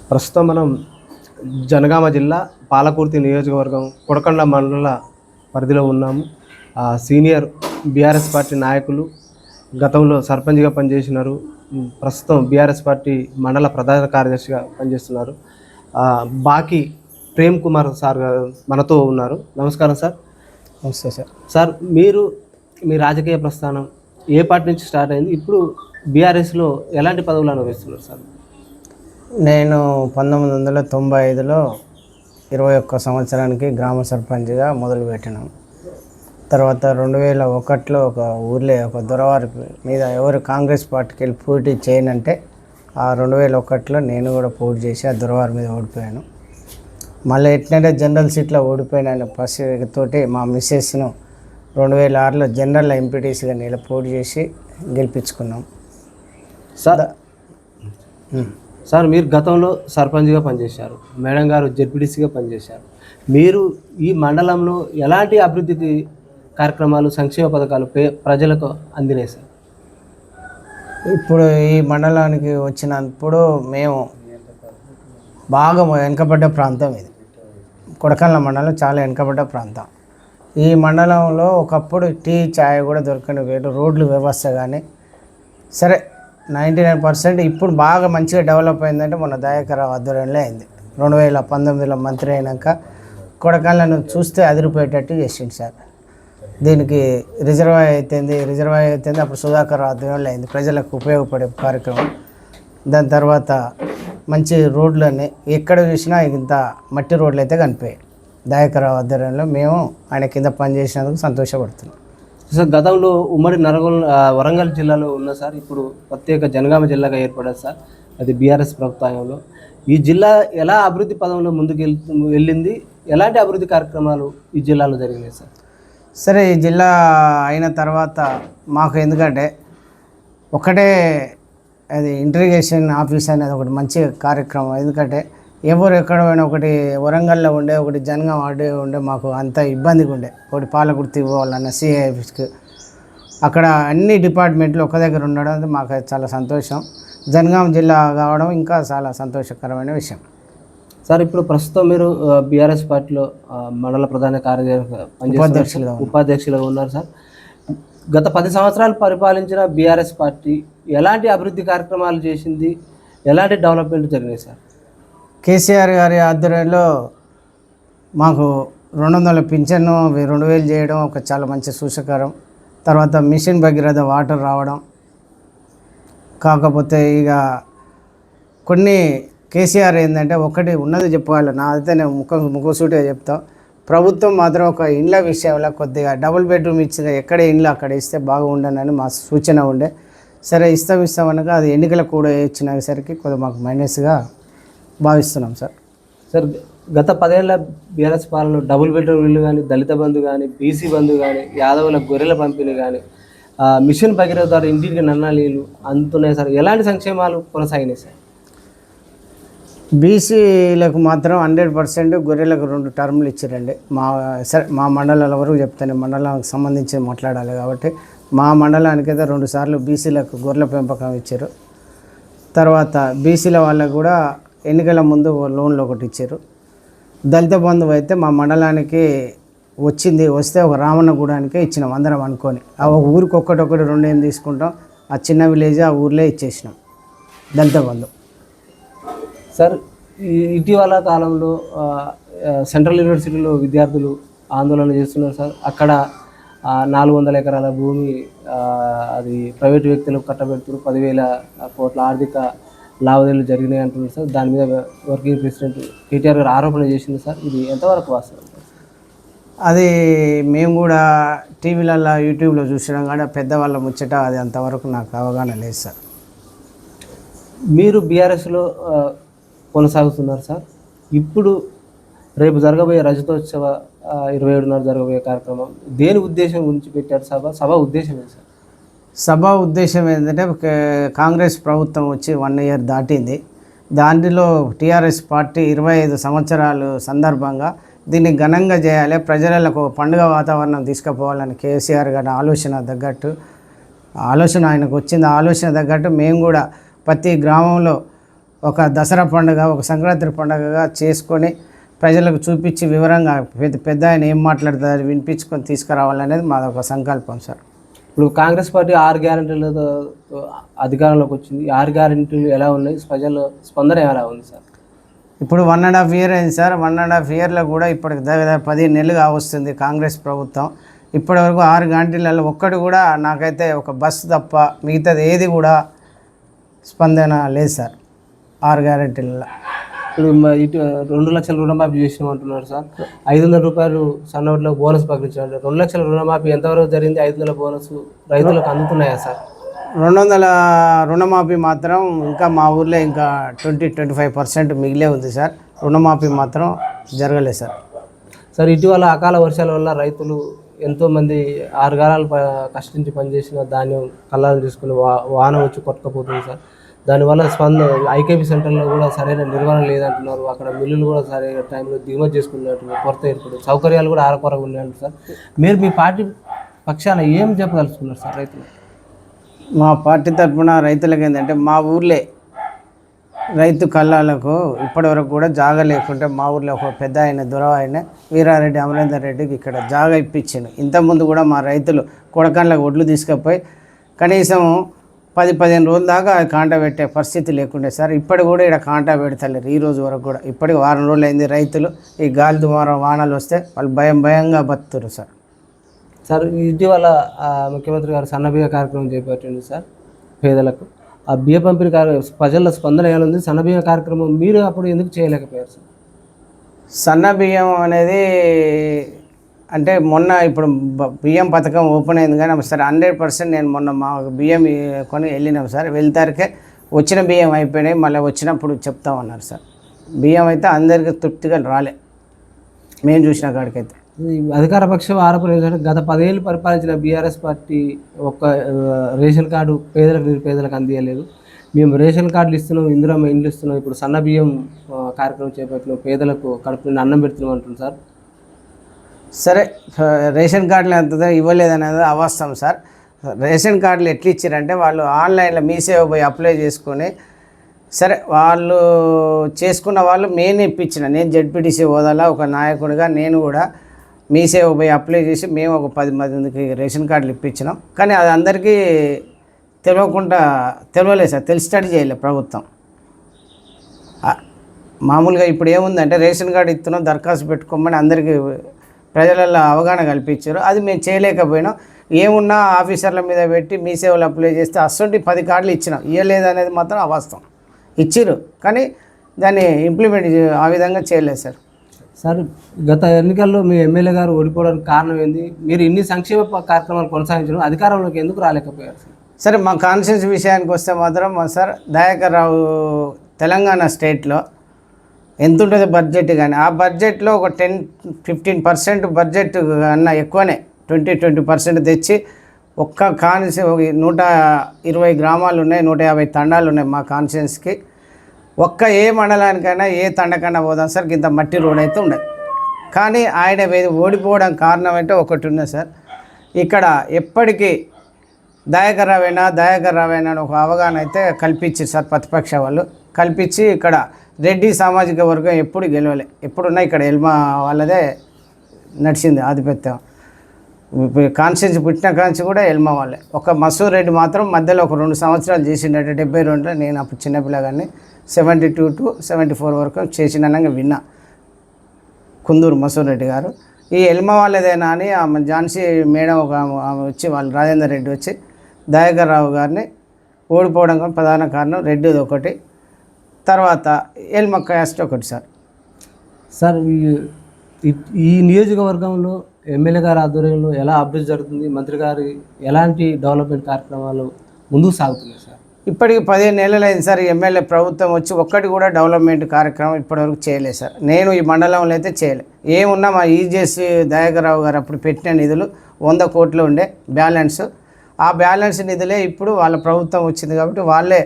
ప్రస్తుతం మనం జనగామ జిల్లా పాలకుర్తి నియోజకవర్గం కొడకొండ మండల పరిధిలో ఉన్నాము. సీనియర్ బీఆర్ఎస్ పార్టీ నాయకులు గతంలో సర్పంచ్గా పనిచేసినారు. ప్రస్తుతం బీఆర్ఎస్ పార్టీ మండల ప్రధాన కార్యదర్శిగా పనిచేస్తున్నారు. బాకీ ప్రేమ్ కుమార్ సార్ మనతో ఉన్నారు. నమస్కారం సార్. నమస్తే సార్. సార్, మీ రాజకీయ ప్రస్థానం ఏ పార్టీ నుంచి స్టార్ట్ అయింది? ఇప్పుడు బీఆర్ఎస్లో ఎలాంటి పదవులు అనుభవిస్తున్నారు సార్? నేను 1995లో 21 సంవత్సరానికి గ్రామ సర్పంచ్గా మొదలుపెట్టినాం. తర్వాత 2001లో ఒక ఊర్లో ఒక దొరవారి మీద ఎవరు కాంగ్రెస్ పార్టీకి వెళ్ళి పోటీ చేయనంటే ఆ 2001లో నేను కూడా పోటీ చేసి ఆ దొరవారి మీద ఓడిపోయాను. మళ్ళీ ఎట్లంటే జనరల్ సీట్లో ఓడిపోయిన పసితోటి మా మిస్సెస్ను 2006లో జనరల్ ఎంపీటీసీగా పోటీ చేసి గెలిపించుకున్నాం. సార్, మీరు గతంలో సర్పంచ్గా పనిచేశారు, మేడం గారు జెడ్పీటీసీగా పనిచేశారు. మీరు ఈ మండలంలో ఎలాంటి అభివృద్ధి కార్యక్రమాలు, సంక్షేమ పథకాలు ప్రజలకు అందినాయి సార్? ఇప్పుడు ఈ మండలానికి వచ్చినప్పుడు మేము బాగా వెనుకబడ్డ ప్రాంతం ఇది. కొడకళ్ళ మండలం చాలా వెనుకబడ్డ ప్రాంతం. ఈ మండలంలో ఒకప్పుడు టీ ఛాయ్ కూడా దొరకని వేరు, రోడ్లు వ్యవస్థ కానీ సరే 99% ఇప్పుడు బాగా మంచిగా డెవలప్ అయిందంటే మొన్న దయాకర్ ఆధ్వర్యంలో అయింది. 2019లో మంత్రి అయినాక కొడకళ్ళను చూస్తే అదిరిపోయేటట్టు చేసింది సార్. దీనికి రిజర్వాయర్ అయితేంది అప్పుడు సుధాకర్ ఆధ్వర్యంలో అయింది, ప్రజలకు ఉపయోగపడే కార్యక్రమం. దాని తర్వాత మంచి రోడ్లన్నీ ఎక్కడ చూసినా ఇంత మట్టి రోడ్లు అయితే కనిపించాయి. దయాకర్ ఆధ్వర్యంలో మేము ఆయన కింద పనిచేసినందుకు సంతోషపడుతున్నాం. సార్, గతంలో ఉమ్మడి వరంగల్ జిల్లాలో ఉన్న సార్, ఇప్పుడు ప్రత్యేక జనగామ జిల్లాగా ఏర్పడారు సార్. అది బీఆర్ఎస్ ప్రభుత్వంలో. ఈ జిల్లా ఎలా అభివృద్ధి పదంలో ముందుకు వెళ్ళింది? ఎలాంటి అభివృద్ధి కార్యక్రమాలు ఈ జిల్లాలో జరిగినాయి సార్? సరే, ఈ జిల్లా అయిన తర్వాత మాకు ఎందుకంటే ఒకటే అది ఇంటిగ్రేషన్ ఆఫీస్ అనేది ఒకటి మంచి కార్యక్రమం. ఎందుకంటే ఎవరు ఎక్కడ పోయినా ఒకటి వరంగల్లో ఉండే, ఒకటి జనగాం ఉండే, మాకు అంత ఇబ్బందిగా ఉండే. ఒకటి పాలకుర్తి పోవాలన్న సిఐ ఆఫీస్కి, అక్కడ అన్ని డిపార్ట్మెంట్లు ఒక దగ్గర ఉండడం మాకు చాలా సంతోషం. జనగాం జిల్లా కావడం ఇంకా చాలా సంతోషకరమైన విషయం. సార్, ఇప్పుడు ప్రస్తుతం మీరు బీఆర్ఎస్ పార్టీలో మండల ప్రధాన కార్యదర్శి ఉపాధ్యక్షులుగా ఉన్నారు సార్. గత 10 సంవత్సరాలు పరిపాలించిన బీఆర్ఎస్ పార్టీ ఎలాంటి అభివృద్ధి కార్యక్రమాలు చేసింది? ఎలాంటి డెవలప్మెంట్ జరిగినాయి సార్? కేసీఆర్ గారి ఆధ్వర్యంలో మాకు 200 పింఛన్ను 2000 చేయడం ఒక చాలా మంచి సూచకరం. తర్వాత మిషన్ భగీరథ వాటర్ రావడం. కాకపోతే ఇక కొన్ని కేసీఆర్ ఏంటంటే ఒకటి ఉన్నది చెప్పాలి, నా అయితే నేను ముఖసూటిగా చెప్తాం. ప్రభుత్వం మాత్రం ఒక ఇండ్ల విషయంలో కొద్దిగా డబుల్ బెడ్రూమ్ ఇచ్చిన ఎక్కడ ఇండ్లు అక్కడ ఇస్తే బాగుండనని మా సూచన ఉండే. సరే, ఇస్తామనగా అది ఎన్నికలు కూడా ఇచ్చినసరికి కొద్దిగా మాకు మైనస్గా భావిస్తున్నాం సార్. సార్, గత 10 ఏళ్ళ బీఆర్ఎస్ పాలనలో డబుల్ బెడ్రూమ్ ఇల్లు కానీ, దళిత బంధు కానీ, బీసీ బంధు కానీ, యాదవుల గొర్రెల పంపిణీ కానీ, మిషన్ భగీరథ ద్వారా ఇంటికి నన్నాలీలు అందుతున్నాయి సార్. ఎలాంటి సంక్షేమాలు కొనసాగినాయి సార్? బీసీలకు మాత్రం 100% గొర్రెలకు 2 టర్ములు ఇచ్చారండి. మా మండలాల వరకు చెప్తాను, మండలానికి సంబంధించి మాట్లాడాలి కాబట్టి మా మండలానికి అయితే 2 సార్లు బీసీలకు గొర్రెల పెంపకం ఇచ్చారు. తర్వాత బీసీల వాళ్ళకు కూడా ఎన్నికల ముందు లోన్లు ఒకటి ఇచ్చారు. దళిత బంధువు అయితే మా మండలానికి వస్తే ఒక రామన్నగూడానికే ఇచ్చినాం అందరం అనుకొని. ఆ ఊరికి ఒక్కటొక్కటి 2 ఏం తీసుకుంటాం, ఆ చిన్న విలేజ్ ఆ ఊర్లో ఇచ్చేసినాం దళిత బంధు. సార్, ఇటీవల కాలంలో సెంట్రల్ యూనివర్సిటీలో విద్యార్థులు ఆందోళన చేస్తున్నారు సార్. అక్కడ 400 ఎకరాల భూమి అది ప్రైవేటు వ్యక్తులకు కట్టబెడుతున్నారు, 10,000 కోట్ల ఆర్థిక లావాదేవీలు జరిగినాయి అంటున్నారు సార్. దాని మీద వర్కింగ్ ప్రెసిడెంట్ కేటీఆర్ గారు ఆరోపణ చేసింది సార్. ఇది ఎంతవరకు వాస్తవం? అది మేము కూడా టీవీలలో యూట్యూబ్లో చూసినాం కానీ పెద్దవాళ్ళ ముచ్చట అది అంతవరకు నాకు అవగాహన లేదు సార్. మీరు బీఆర్ఎస్లో కొనసాగుతున్నారు సార్. ఇప్పుడు రేపు జరగబోయే రజతోత్సవ 27న జరగబోయే కార్యక్రమం దేని ఉద్దేశం గురించి పెట్టారు? సభ ఉద్దేశం ఏంటి సార్? సభ ఉద్దేశం ఏంటంటే కాంగ్రెస్ ప్రభుత్వం వచ్చి 1 ఇయర్ దాటింది. దాంట్లో టీఆర్ఎస్ పార్టీ 25 సంవత్సరాలు సందర్భంగా దీన్ని ఘనంగా చేయాలి, ప్రజలకు పండుగ వాతావరణం తీసుకుపోవాలని కేసీఆర్ గారి ఆలోచన ఆయనకు వచ్చింది. ఆ ఆలోచన తగ్గట్టు మేము కూడా ప్రతి గ్రామంలో ఒక దసరా పండుగ, ఒక సంక్రాంతి పండుగగా చేసుకొని ప్రజలకు చూపించి వివరంగా పెద్ద ఆయన ఏం మాట్లాడతారు వినిపించుకొని తీసుకురావాలనేది మాది ఒక సంకల్పం సార్. ఇప్పుడు కాంగ్రెస్ పార్టీ 6 గ్యారెంటీలతో అధికారంలోకి వచ్చింది. ఈ 6 గ్యారెంటీలు ఎలా ఉన్నాయి, ప్రజల స్పందన ఎలా ఉంది సార్? ఇప్పుడు 1.5 ఇయర్ అయింది సార్. 1.5 ఇయర్లో కూడా ఇప్పటికి దగ్గర 15 నెలలుగా వస్తుంది కాంగ్రెస్ ప్రభుత్వం. ఇప్పటివరకు 6 గ్యారెంటీలలో ఒక్కటి కూడా నాకైతే ఒక బస్సు తప్ప మిగతాది ఏది కూడా స్పందన లేదు సార్ 6 గ్యారెంటీలలో. ఇప్పుడు ఇటు 2 లక్షల రుణమాఫీ చేసినామంటున్నారు సార్. 500 రూపాయలు సన్నోట్లకు బోనస్ ప్రకటించారు. 2 లక్షల రుణమాఫీ ఎంతవరకు జరిగింది? 500 బోనస్ రైతులకు అందుతున్నాయా సార్? 200 రుణమాఫీ మాత్రం ఇంకా మా ఊర్లో ఇంకా 20-25% మిగిలే ఉంది సార్. రుణమాఫీ మాత్రం జరగలేదు సార్. సార్ ఇటీవల అకాల వర్షాల వల్ల రైతులు ఎంతోమంది 6 గారాలు కష్టించి పనిచేసిన ధాన్యం కళ్ళాలు తీసుకుని వాన వచ్చి కొట్టుకపోతుంది సార్. దానివల్ల ఐకేపీ సెంటర్లో కూడా సరైన నిర్వహణ లేదంటున్నారు. అక్కడ మిల్లులు కూడా సరైన టైంలో దిగుమతి చేసుకున్నట్టు కొరత ఏర్పడి సౌకర్యాలు కూడా ఆరకొరగా ఉన్నాయంటారు సార్. మీరు మీ పార్టీ పక్షాన ఏం చెప్పదలుచుకున్నారు సార్ రైతులు? మా పార్టీ తరఫున రైతులకు ఏంటంటే మా ఊర్లే రైతు కళ్ళాలకు ఇప్పటివరకు కూడా జాగా లేకుంటే మా ఊర్లో ఒక పెద్ద ఆయన దొరవాయన వీరారెడ్డి అమరేందర్ రెడ్డికి ఇక్కడ జాగా ఇప్పించాను. ఇంతకుముందు కూడా మా రైతులు కొడకండ్లకు ఒడ్లు తీసుకుపోయి కనీసం 10-15 రోజుల దాకా కాంటా పెట్టే పరిస్థితి లేకుండే సార్. ఇప్పటి కూడా ఇక్కడ కాంటా పెడతలేరు ఈ రోజు వరకు కూడా. ఇప్పటికి 1 వారం రోజులు అయింది. రైతులు ఈ గాలి దుమారం వానలు వస్తే వాళ్ళు భయంగా బతుకుతారు సార్. సార్ ఇటీవల ముఖ్యమంత్రి గారు సన్నబియ్య కార్యక్రమం చేపట్టింది సార్ పేదలకు. ఆ బియ్య పంపిణీ ప్రజల స్పందన ఎలా ఉంది? సన్నబియ్య కార్యక్రమం మీరు అప్పుడు ఎందుకు చేయలేకపోయారు సార్? సన్న బియ్యం అనేది అంటే మొన్న ఇప్పుడు బియ్యం పథకం ఓపెన్ అయింది కానీ సార్ 100% నేను మొన్న మా బియ్యం కొని వెళ్ళినాం సార్. వెళ్తారికే వచ్చిన బియ్యం అయిపోయినాయి, మళ్ళీ వచ్చినప్పుడు చెప్తామన్నారు సార్. బియ్యం అయితే అందరికీ తృప్తిగా రాలే మేము చూసిన కాడికైతే. అధికార పక్షం ఆరోపణ ఏంటంటే గత 10 ఏళ్ళు పరిపాలించిన బీఆర్ఎస్ పార్టీ ఒక్క రేషన్ కార్డు పేదలకు నిరుపేదలకు అందియలేదు. మేము రేషన్ కార్డులు ఇస్తున్నాం, ఇందిరమ్మ ఇండ్లు ఇస్తున్నాం, ఇప్పుడు సన్న బియ్యం కార్యక్రమం చేపట్టిన పేదలకు కడుపు నిండా అన్నం పెడుతున్నాం అంటున్నారు సార్. సరే రేషన్ కార్డులు ఎంత ఇవ్వలేదనేది అవాస్తవం సార్. రేషన్ కార్డులు ఎట్లా ఇచ్చారంటే వాళ్ళు ఆన్లైన్లో మీ సేవ పోయి అప్లై చేసుకొని సరే వాళ్ళు చేసుకున్న వాళ్ళు నేను ఇప్పించిన, నేను జెడ్పీటీసీ హోదాలో ఒక నాయకుడిగా నేను కూడా మీ సేవ పోయి అప్లై చేసి మేము ఒక 10 మందికి రేషన్ కార్డులు ఇప్పించినాం. కానీ అది అందరికీ తెలియలేదు సార్, తెలిసేటట్టు చేయలేదు ప్రభుత్వం. మామూలుగా ఇప్పుడు ఏముందంటే రేషన్ కార్డు ఇస్తున్నాం దరఖాస్తు పెట్టుకోమని అందరికీ ప్రజలలో అవగాహన కల్పించారు. అది మేము చేయలేకపోయినాం. ఏమున్నా ఆఫీసర్ల మీద పెట్టి మీ సేవలు అప్లై చేస్తే అసలు 10 కార్డులు ఇచ్చినాం. ఇవ్వలేదు అనేది మాత్రం అవాస్తవం. ఇచ్చిర్రు కానీ దాన్ని ఇంప్లిమెంట్ ఆ విధంగా చేయలేదు సార్. సార్ గత ఎన్నికల్లో మీ ఎమ్మెల్యే గారు ఓడిపోవడానికి కారణం ఏంది? మీరు ఇన్ని సంక్షేమ కార్యక్రమాలు కొనసాగించడం అధికారంలోకి ఎందుకు రాలేకపోయారు సార్? సరే మా కాన్స్టిట్యూన్సీ విషయానికి వస్తే మాత్రం సార్ దయాకర్ రావు తెలంగాణ స్టేట్లో ఎంత ఉంటుంది బడ్జెట్ కానీ ఆ బడ్జెట్లో ఒక 10-15% బడ్జెట్ కన్నా ఎక్కువనే 20% తెచ్చి ఒక్క కాన్స్టిట్యూన్సీ 120 గ్రామాలు ఉన్నాయి, 150 తండాలు ఉన్నాయి మా కాన్స్టిట్యూన్సీకి. ఒక్క ఏ మండలానికైనా ఏ తండకన్నా పోదాం సార్ ఇంత మట్టి రోడ్ అయితే ఉండదు. కానీ ఆయన ఓడిపోవడం కారణం అంటే ఒకటి ఉన్నది సార్. ఇక్కడ ఎప్పటికీ దయాకర్ రావేనా అని ఒక అవగాహన అయితే కల్పించారు సార్ ప్రతిపక్ష వాళ్ళు. కల్పించి ఇక్కడ రెడ్డి సామాజిక వర్గం ఎప్పుడు గెలవలే. ఎప్పుడున్నా ఇక్కడ ఎల్మా వాళ్ళదే నడిచింది ఆధిపత్యం. కాన్స్టిట్యూన్సీ పుట్టిన కాన్సి కూడా ఎల్మా వాళ్ళే. ఒక మసూర్ రెడ్డి మాత్రం మధ్యలో ఒక 2 సంవత్సరాలు చేసిండట 72లో. నేను అప్పుడు చిన్నపిల్లగాన్ని 72 to 74 వరకు చేసినాక విన్నా కుందూరు మసూర్ రెడ్డి గారు. ఈ ఎల్మా వాళ్ళదేనా అని ఆమె ఝాన్సీ మేడం ఒక ఆమె వచ్చి వాళ్ళు రాజేందర్ రెడ్డి వచ్చి దయాకర్ రావు గారిని ఓడిపోవడం కానీ ప్రధాన కారణం రెడ్డిది ఒకటి, తర్వాత ఎల్మా క్యాస్ట్ ఒకటి సార్. సార్ ఈ నియోజకవర్గంలో ఎమ్మెల్యే గారి ఆధ్వర్యంలో ఎలా అభివృద్ధి జరుగుతుంది? మంత్రి గారి ఎలాంటి డెవలప్మెంట్ కార్యక్రమాలు ముందుకు సాగుతున్నాయి సార్? ఇప్పటికి 15 నెలలు అయింది సార్ ఎమ్మెల్యే ప్రభుత్వం వచ్చి ఒక్కటి కూడా డెవలప్మెంట్ కార్యక్రమం ఇప్పటివరకు చేయలేదు సార్. నేను ఈ మండలంలో అయితే చేయలేదు. ఏమున్నా మా ఈజేసి దయాకర్ రావు గారు అప్పుడు పెట్టిన నిధులు 100 కోట్లు ఉండే బ్యాలెన్స్. ఆ బ్యాలెన్స్ నిధులే ఇప్పుడు వాళ్ళ ప్రభుత్వం వచ్చింది కాబట్టి వాళ్ళే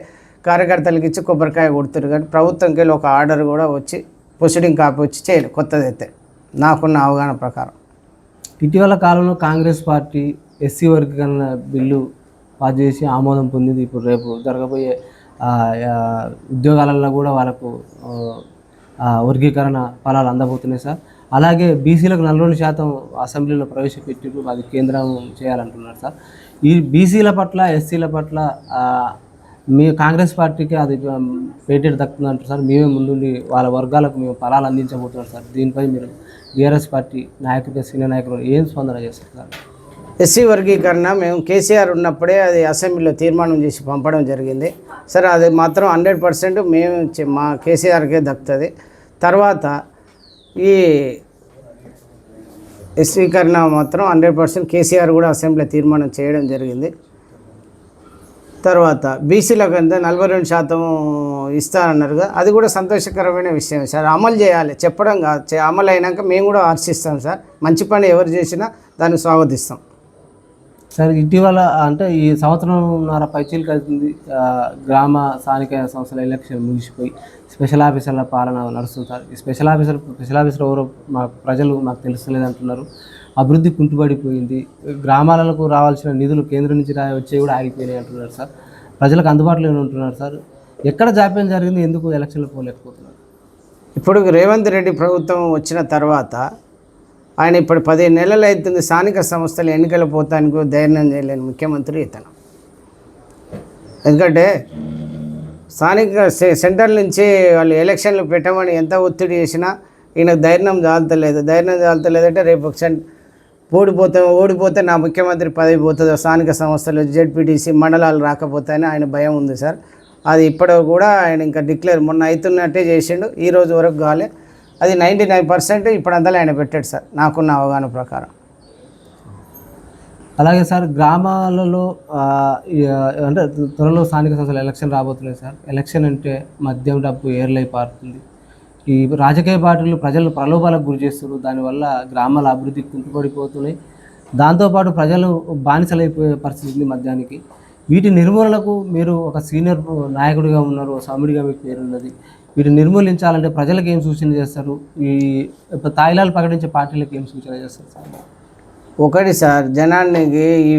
కార్యకర్తలకు ఇచ్చి కొబ్బరికాయ కొడుతారు. కానీ ప్రభుత్వంకి వెళ్ళి ఒక ఆర్డర్ కూడా వచ్చి ప్రొసీడింగ్ కాపీ వచ్చి చేయలేదు కొత్తదైతే నాకున్న అవగాహన ప్రకారం. ఇటీవల కాలంలో కాంగ్రెస్ పార్టీ ఎస్సీ వర్గీకరణ బిల్లు పాస్ చేసి ఆమోదం పొందింది. ఇప్పుడు రేపు జరగబోయే ఆ, ఆ, ఉద్యోగాలలో కూడా వాళ్ళకు వర్గీకరణ ఫలాలు అందబోతున్నాయి సార్. అలాగే బీసీలకు 42% అసెంబ్లీలో ప్రవేశపెట్టారు, అది కేంద్రం చేయాలంటున్నారు సార్. ఈ బీసీల పట్ల ఎస్సీల పట్ల మీ కాంగ్రెస్ పార్టీకి అది పేటెడ్ దక్కుతుంది అంటారు సార్. మేమే ముందుండి వాళ్ళ వర్గాలకు మేము ఫలాలు అందించబోతున్నాం సార్. దీనిపై మీరు బీఆర్ఎస్ పార్టీ నాయకులు, సీనియర్ నాయకులు ఏం స్పందన చేస్తారు సార్? ఎస్సీ వర్గీకరణ మేము కేసీఆర్ ఉన్నప్పుడే అది అసెంబ్లీలో తీర్మానం చేసి పంపడం జరిగింది. సరే అది మాత్రం 100% మేము మా కేసీఆర్కే దక్కుతుంది. తర్వాత ఈ ఎస్వీకరణ మాత్రం 100% కేసీఆర్ కూడా అసెంబ్లీలో తీర్మానం చేయడం జరిగింది. తర్వాత బీసీలకు అంతా 42% ఇస్తారన్నారుగా, అది కూడా సంతోషకరమైన విషయం సార్. అమలు చేయాలి, చెప్పడం కాదు, అమలు అయినాక మేము కూడా హర్షిస్తాం సార్. మంచి పని ఎవరు చేసినా దాన్ని స్వాగతిస్తాం సార్. ఇటీవల అంటే ఈ సంవత్సరంన్నర పైచీలకు అవుతుంది, గ్రామ స్థానిక సంస్థల ఎలక్షన్ ముగిసిపోయి స్పెషల్ ఆఫీసర్ల పాలన నడుస్తుంది సార్. ఈ స్పెషల్ ఆఫీసర్ ఎవరో మా ప్రజలు మాకు తెలుస్తలేదు అంటున్నారు. అభివృద్ధి కుంటుపడిపోయింది, గ్రామాలకు రావాల్సిన నిధులు కేంద్రం నుంచి వచ్చేవి కూడా ఆగిపోయినాయి అంటున్నారు సార్. ప్రజలకు అందుబాటులో ఉంటున్నారు సార్. ఎక్కడ జాప్యం జరిగింది, ఎందుకు ఎలక్షన్లు పోలేకపోతున్నారు? ఇప్పుడు రేవంత్ రెడ్డి ప్రభుత్వం వచ్చిన తర్వాత ఆయన ఇప్పుడు 15 నెలలు అవుతుంది స్థానిక సంస్థలు ఎన్నికలు పోతానికి ధైర్యం చేయలేని ముఖ్యమంత్రి ఇతను. ఎందుకంటే స్థానిక సెంటర్ నుంచి వాళ్ళు ఎలక్షన్లు పెట్టమని ఎంత ఒత్తిడి చేసినా ఈయనకు ధైర్యం చాలతలేదంటే రేపు ఓడిపోతే నా ముఖ్యమంత్రి పదవి పోతుందో, స్థానిక సంస్థలు జెడ్పీటీసీ మండలాలు రాకపోతాయని ఆయన భయం ఉంది సార్. అది ఇప్పటి కూడా ఆయన ఇంకా డిక్లేర్ మొన్న అవుతున్నట్టే చేసిండు, ఈ రోజు వరకు కాలే. అది 99% ఇప్పుడంతా ఆయన పెట్టాడు సార్, నాకున్న అవగాహన ప్రకారం. అలాగే సార్, గ్రామాలలో అంటే త్వరలో స్థానిక సంస్థల ఎలక్షన్ రాబోతున్నాయి సార్. ఎలక్షన్ అంటే మద్యం డబ్బు ఏర్లై పారుతుంది. ఈ రాజకీయ పార్టీలు ప్రజలు ప్రలోభాలకు గురి చేస్తున్నారు, దానివల్ల గ్రామాల అభివృద్ధి కుంటుపడిపోతున్నాయి. దాంతోపాటు ప్రజలు బానిసలైపోయే పరిస్థితి ఉంది మద్యానికి. వీటి నిర్మూలనకు మీరు ఒక సీనియర్ నాయకుడిగా ఉన్నారు, సౌమ్యుడిగా మీకు పేరున్నది. వీటిని నిర్మూలించాలంటే ప్రజలకు ఏం సూచన చేస్తారు? ఈ తాయిలాలు ప్రకటించే పార్టీలకు ఏం సూచన చేస్తారు సార్? ఒకటి సార్, జనానికి ఈ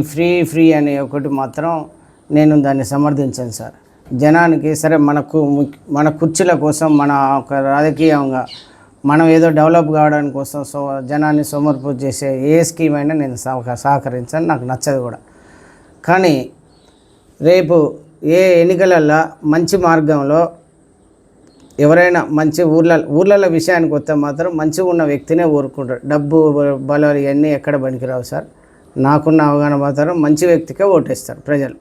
ఫ్రీ అనే ఒకటి మాత్రం నేను దాన్ని సమర్థించాను సార్. జనానికి సరే మన కుర్చీల కోసం, మన ఒక రాజకీయంగా మనం ఏదో డెవలప్ కావడానికి కోసం జనాన్ని సోమర్పు చేసే ఏ స్కీమ్ అయినా నేను సహకరించాను, నాకు నచ్చదు కూడా. కానీ రేపు ఏ ఎన్నికలల్లో మంచి మార్గంలో ఎవరైనా మంచి ఊర్లలో విషయానికి వస్తే మాత్రం మంచిగా ఉన్న వ్యక్తినే కోరుకుంటారు. డబ్బు బలాలు ఇవన్నీ ఎక్కడ పనికిరావు సార్. నాకున్న అవగాహన మాత్రం మంచి వ్యక్తికే ఓటేస్తారు ప్రజలు.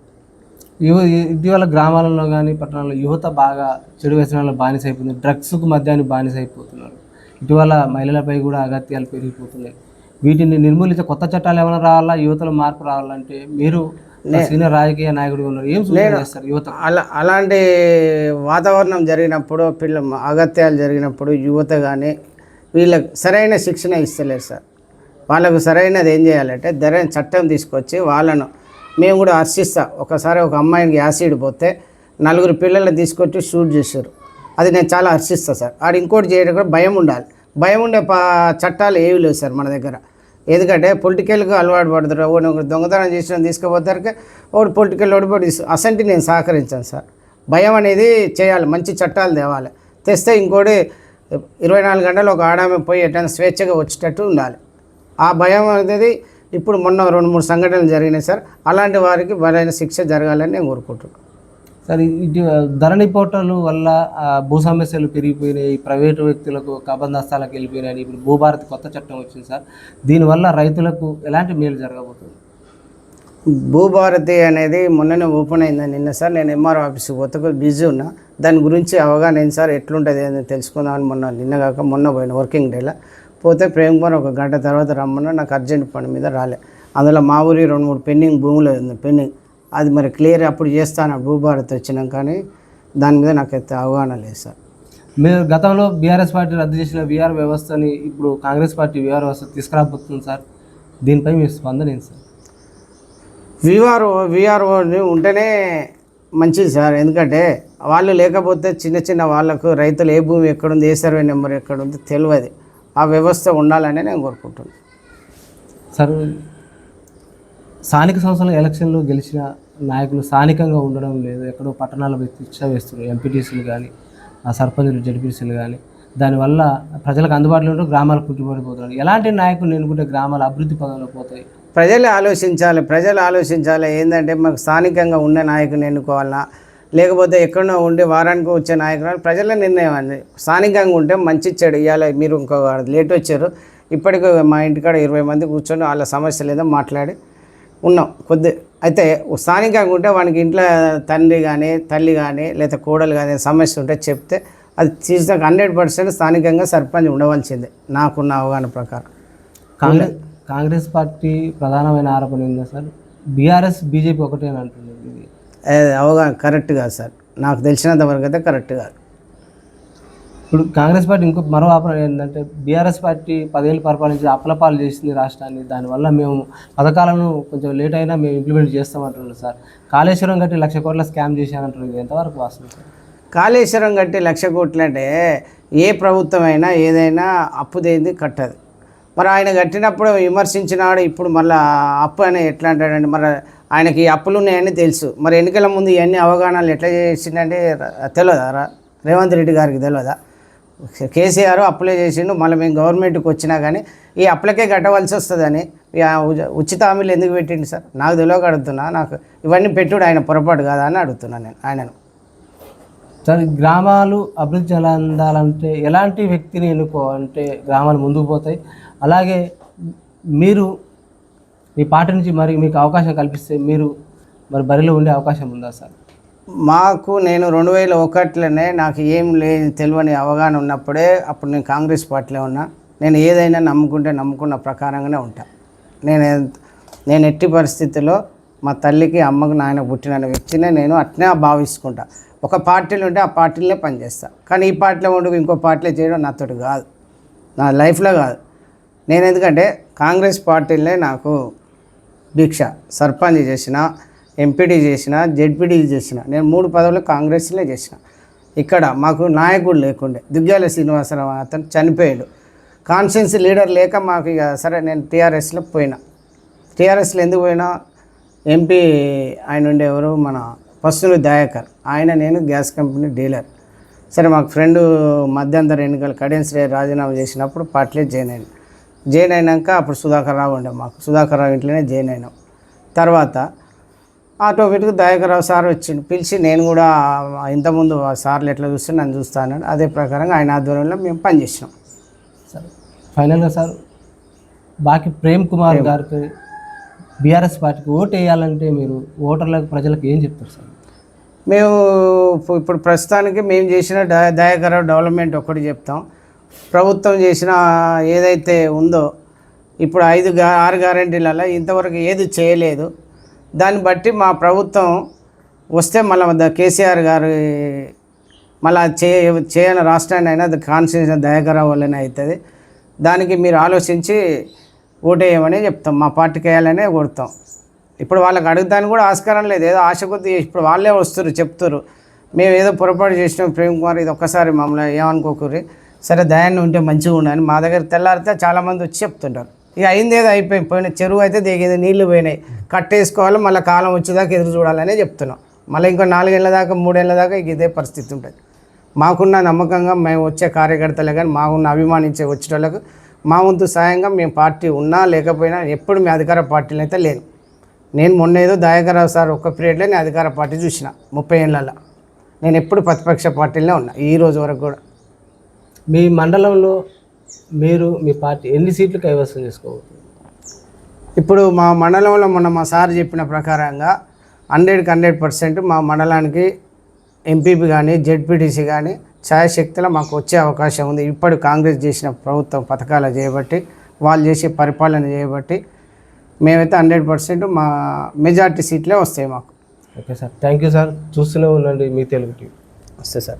ఇటీవల గ్రామాలలో కానీ పట్టణాల్లో యువత బాగా చెడు వ్యసనాలు బానిస అయిపోతుంది, డ్రగ్స్కు మద్యానికి బానిస అయిపోతున్నారు. ఇటీవల మహిళలపై కూడా అగత్యాలు పెరిగిపోతున్నాయి. వీటిని నిర్మూలించే కొత్త చట్టాలు ఏమైనా రావాలా, యువతలో మార్పు రావాలంటే మీరు సీనియర్ రాజకీయ నాయకుడిగా ఉన్నారు, ఏం చేస్తారు యువత? అలాంటి వాతావరణం జరిగినప్పుడు, అగత్యాలు జరిగినప్పుడు యువత కానీ వీళ్ళకి సరైన శిక్షణ ఇస్తలేదు సార్. వాళ్ళకు సరైనది ఏం చేయాలంటే సరైన చట్టం తీసుకొచ్చి వాళ్ళను మేము కూడా హర్షిస్తాం. ఒకసారి ఒక అమ్మాయికి యాసిడ్ పోతే 4 పిల్లల్ని తీసుకొచ్చి షూట్ చేశారు, అది నేను చాలా హర్షిస్తాను సార్. ఆడు ఇంకోటి చేయడం కూడా భయం ఉండాలి. భయం ఉండే చట్టాలు ఏవి లేవు సార్ మన దగ్గర. ఎందుకంటే పొలిటికల్గా అలవాటు పడతారు. ఒకటి దొంగతనం చేసిన తీసుకుపోతారు, ఒకటి పొలిటికల్ ఓడిపోయి అసంటి నేను సహకరించాను సార్. భయం అనేది చేయాలి, మంచి చట్టాలు తేవాలి. తెస్తే ఇంకోటి 24 గంటలు ఒక ఆడామె పోయి ఎట్లా స్వేచ్ఛగా వచ్చేటట్టు ఉండాలి. ఆ భయం అనేది ఇప్పుడు మొన్న 2-3 సంఘటనలు జరిగినాయి సార్. అలాంటి వారికి బలైన శిక్ష జరగాలని నేను కోరుకుంటున్నాను సార్. ఇటు ధరణి పోర్టల్ వల్ల భూ సమస్యలు పెరిగిపోయినాయి, ప్రైవేటు వ్యక్తులకు కబందస్తాలకు వెళ్ళిపోయినాయి. ఇప్పుడు భూభారతి కొత్త చట్టం వచ్చింది సార్, దీనివల్ల రైతులకు ఎలాంటి మేలు జరగబోతుంది? భూభారతి అనేది మొన్ననే ఓపెన్ అయిందని నిన్న సార్ నేను ఎంఆర్ఓ ఆఫీస్కి పోతే బిజీ ఉన్నా. దాని గురించి అవగాహన ఏంటి సార్, ఎట్లుంటుంది అని తెలుసుకుందామని మొన్న పోయిన వర్కింగ్ డేలో పోతే ప్రేమ్ కుమార్ ఒక గంట తర్వాత రమ్మన్నా. నాకు అర్జెంట్ పని మీద రాలే. అందులో మా ఊరి 2-3 పెండింగ్ భూములు ఉంది, పెండింగ్ అది మరి క్లియర్ అప్పుడు చేస్తాను భూభారతి వచ్చినాం. కానీ దాని మీద నాకు అయితే అవగాహన లేదు సార్. మీరు గతంలో బీఆర్ఎస్ పార్టీ రద్దు చేసిన వీఆర్ వ్యవస్థని ఇప్పుడు కాంగ్రెస్ పార్టీ వీఆర్ వ్యవస్థ తీసుకురాబోతుంది సార్, దీనిపై మీ స్పందన ఏంటి సార్? వీఆర్ఓని ఉంటేనే మంచిది సార్. ఎందుకంటే వాళ్ళు లేకపోతే చిన్న వాళ్ళకు రైతులు ఏ భూమి ఎక్కడుంది, ఏ సర్వే నెంబర్ ఎక్కడుంది తెలియదు. ఆ వ్యవస్థ ఉండాలని నేను కోరుకుంటున్నాను సార్. స్థానిక సంస్థల ఎలక్షన్లో గెలిచిన నాయకులు స్థానికంగా ఉండడం లేదు, ఎక్కడో పట్టణాల శిక్ష వేస్తున్నారు, ఎంపీటీసీలు కానీ ఆ సర్పంచులు జడ్పీటీసీలు కానీ. దానివల్ల ప్రజలకు అందుబాటులో ఉంటూ గ్రామాలు కుంటుపడిపోతున్నారు. ఎలాంటి నాయకులు ఎన్నుకుంటే గ్రామాలు అభివృద్ధి పదంలో పోతాయి? ప్రజలు ఆలోచించాలి. ఏంటంటే మాకు స్థానికంగా ఉన్న నాయకుని ఎన్నుకోవాలన్నా, లేకపోతే ఎక్కడో ఉండి వారానికి వచ్చే నాయకులు ప్రజల నిర్ణయం అండి. స్థానికంగా ఉంటే మంచి చెడు. ఇవాళ మీరు ఇంకో లేట్ వచ్చారు, ఇప్పటికీ మా ఇంటికాడ 20 మంది కూర్చొని వాళ్ళ సమస్యలు ఏదో మాట్లాడి ఉన్నాం అయితే స్థానికంగా ఉంటే వానికి ఇంట్లో తండ్రి కానీ తల్లి కానీ లేదా కోడలు కానీ సమస్య ఉంటే చెప్తే అది తీసినాక 100% స్థానికంగా సర్పంచ్ ఉండవలసిందే నాకున్న అవగాహన ప్రకారం. కాంగ్రెస్ పార్టీ ప్రధానమైన ఆరోపణ ఏందా సార్, బీఆర్ఎస్ బీజేపీ ఒకటే అని అంటుంది. ఇది అవగాహన కరెక్ట్ కాదు సార్, నాకు తెలిసినంత వరకు అయితే కరెక్ట్ కాదు. ఇప్పుడు కాంగ్రెస్ పార్టీ మరో ఆరోపణ ఏంటంటే, బీఆర్ఎస్ పార్టీ 10 ఏళ్ళు పరిపాలించి అప్పులపాలు చేసింది రాష్ట్రాన్ని, దానివల్ల మేము పథకాలను కొంచెం లేట్ అయినా మేము ఇంప్లిమెంట్ చేస్తామంటున్నారు సార్. కాళేశ్వరం కట్టి 1,00,000 కోట్ల స్కామ్ చేశానంటున్నారు, ఇది ఎంతవరకు వాస్తవం సార్? కాళేశ్వరం కట్టి 1,00,000 కోట్లు అంటే ఏ ప్రభుత్వం అయినా ఏదైనా అప్పు దేంది కట్టదు. మరి ఆయన కట్టినప్పుడు విమర్శించినాడు, ఇప్పుడు మళ్ళీ అప్పు అని ఎట్లా అంటాడండి? మరి ఆయనకి అప్పులు ఉన్నాయని తెలుసు, మరి ఎన్నికల ముందు ఇవన్నీ అవగాహనలు ఎట్లా చేసిందంటే తెలియదా? రేవంత్ రెడ్డి గారికి తెలియదా? కేసీఆర్ అప్లై చేసిండు, మళ్ళీ మేము గవర్నమెంట్కి వచ్చినా కానీ ఈ అప్లకే కట్టవలసి వస్తుందని ఉచిత హామీలు ఎందుకు పెట్టిండు సార్? నాకు తెలియక అడుగుతున్నా. నాకు ఇవన్నీ పెట్టుడు ఆయన పొరపాటు కాదా అని అడుగుతున్నాను నేను ఆయనను. సార్, గ్రామాలు అభివృద్ధి చెందాలంటే ఎలాంటి వ్యక్తిని ఎన్నుకోవాలంటే గ్రామాలు ముందుకు పోతాయి? అలాగే మీరు మీ పార్టీ నుంచి మరి మీకు అవకాశం కల్పిస్తే మీరు మరి బరిలో ఉండే అవకాశం ఉందా సార్? నేను 2001లోనే నాకు ఏం లేదు తెలియని అవగాహన ఉన్నప్పుడే, అప్పుడు నేను కాంగ్రెస్ పార్టీలో ఉన్నా. నేను ఏదైనా నమ్ముకున్న ప్రకారంగానే ఉంటా. నేను ఎట్టి పరిస్థితుల్లో మా తల్లికి అమ్మకు నాయన పుట్టిన వ్యక్తినే నేను అట్నే భావించుకుంటా. ఒక పార్టీలో ఉంటే ఆ పార్టీలోనే పనిచేస్తా, కానీ ఈ పార్టీలో ఉండి ఇంకో పార్టీలో చేయడం నాతోటి కాదు, నా లైఫ్లో కాదు. నేను ఎందుకంటే కాంగ్రెస్ పార్టీలనే నాకు భిక్ష. సర్పంచ్ చేసిన, ఎంపీటీ చేసిన, జెడ్పీటీ చేసిన, నేను 3 పదవులు కాంగ్రెస్లో చేసిన. ఇక్కడ మాకు నాయకుడు లేకుండే, దుగ్గ్యాల శ్రీనివాసరావు అతను చనిపోయాడు. కాన్స్టిట్యున్సీ లీడర్ లేక మాకు ఇక సరే నేను టీఆర్ఎస్లో పోయినా. టీఆర్ఎస్లో ఎందుకు పోయినా, ఎంపీ ఆయన ఉండేవారు మన పస్తులు దయాకర్, నేను గ్యాస్ కంపెనీ డీలర్. సరే మాకు ఫ్రెండు మధ్యంతర ఎన్నికలు కడియం శ్రీ రాజీనామా చేసినప్పుడు పార్టీలో జాయిన్ అయినాక అప్పుడు సుధాకర్ రావు ఉండే, మాకు సుధాకర్ రావు ఇంట్లోనే జాయిన్ అయినాం. తర్వాత ఆటోమేటిక్గా దయాకర్ రావు సార్ వచ్చిండు, పిలిచి నేను కూడా ఇంతకుముందు సార్లు ఎట్లా చూస్తే నన్ను చూస్తా అన్నాడు. అదే ప్రకారంగా ఆయన ఆధ్వర్యంలో మేము పనిచేసినాం. సరే, ఫైనల్గా సార్, బాకి ప్రేమ్ కుమార్ గారికి బీఆర్ఎస్ పార్టీకి ఓటు వేయాలంటే మీరు ఓటర్లకు ప్రజలకు ఏం చెప్తారు సార్? మేము ఇప్పుడు ప్రస్తుతానికి మేము చేసిన దయాకర్ రావు డెవలప్మెంట్ ఒకటి చెప్తాం. ప్రభుత్వం చేసిన ఏదైతే ఉందో ఇప్పుడు 6 గ్యారెంటీలలో ఇంతవరకు ఏది చేయలేదు. దాన్ని బట్టి మా ప్రభుత్వం వస్తే మళ్ళీ కేసీఆర్ గారు మళ్ళీ చేయని రాష్ట్రాన్ని అయినా అది కాన్స్టిట్యూషన్ దయాకర్ రావు వల్లనే అవుతుంది. దానికి మీరు ఆలోచించి ఓటేయమని చెప్తాం. మా పార్టీకి వేయాలనే కొడతాం. ఇప్పుడు వాళ్ళకి అడుగుతానికి కూడా ఆస్కారం లేదు, ఏదో ఆశ కొద్ది ఇప్పుడు వాళ్ళే వస్తారు చెప్తారు, మేము ఏదో పొరపాటు చేసినాం ప్రేమ్ కుమార్, ఇది ఒక్కసారి మమ్మల్ని ఏమనుకోకూరి, సరే దయాన్ని ఉంటే మంచిగా ఉండని మా దగ్గర తెల్లారితే చాలామంది వచ్చి చెప్తుంటారు. ఇక అయింది ఏదో పోయిన చెరువు అయితే దిగేది, నీళ్లు పోయినాయి, కట్టేసుకోవాలి, మళ్ళీ కాలం వచ్చేదాకా ఎదురు చూడాలనే చెప్తున్నాం. మళ్ళీ ఇంకో 4 ఏళ్ళ దాకా 3 ఏళ్ళ దాకా ఇక ఇదే పరిస్థితి ఉంటుంది. మాకున్న నమ్మకంగా మేము వచ్చే కార్యకర్తలే కానీ మాకున్న అభిమానించే వచ్చేటోళ్ళకు మా వంతు సాయంగా మేము పార్టీ ఉన్నా లేకపోయినా ఎప్పుడు మీ అధికార పార్టీలు అయితే లేను. నేను మొన్న ఏదో దయాకర్ రావు సార్ ఒక్క పీరియడ్లో నేను అధికార పార్టీ చూసిన 30 ఏళ్ళలో. నేను ఎప్పుడు ప్రతిపక్ష పార్టీలోనే ఉన్నా ఈ రోజు వరకు కూడా. మీ మండలంలో మీరు మీ పార్టీ ఎన్ని సీట్లు కైవసం చేసుకోవచ్చు? ఇప్పుడు మా మండలంలో మొన్న మా సార్ చెప్పిన ప్రకారంగా 100% మా మండలానికి ఎంపీపీ కానీ జెడ్పీటీసీ కానీ ఛాయశక్తిలో మాకు వచ్చే అవకాశం ఉంది. ఇప్పుడు కాంగ్రెస్ చేసిన ప్రభుత్వం పథకాలు చేయబట్టి, వాళ్ళు చేసే పరిపాలన చేయబట్టి మేమైతే 100% మా మెజార్టీ సీట్లే వస్తాయి మాకు. Okay sir, thank you sir. చూస్తూనే ఉండండి మీ తెలుగు టీవీ. వస్తే సార్.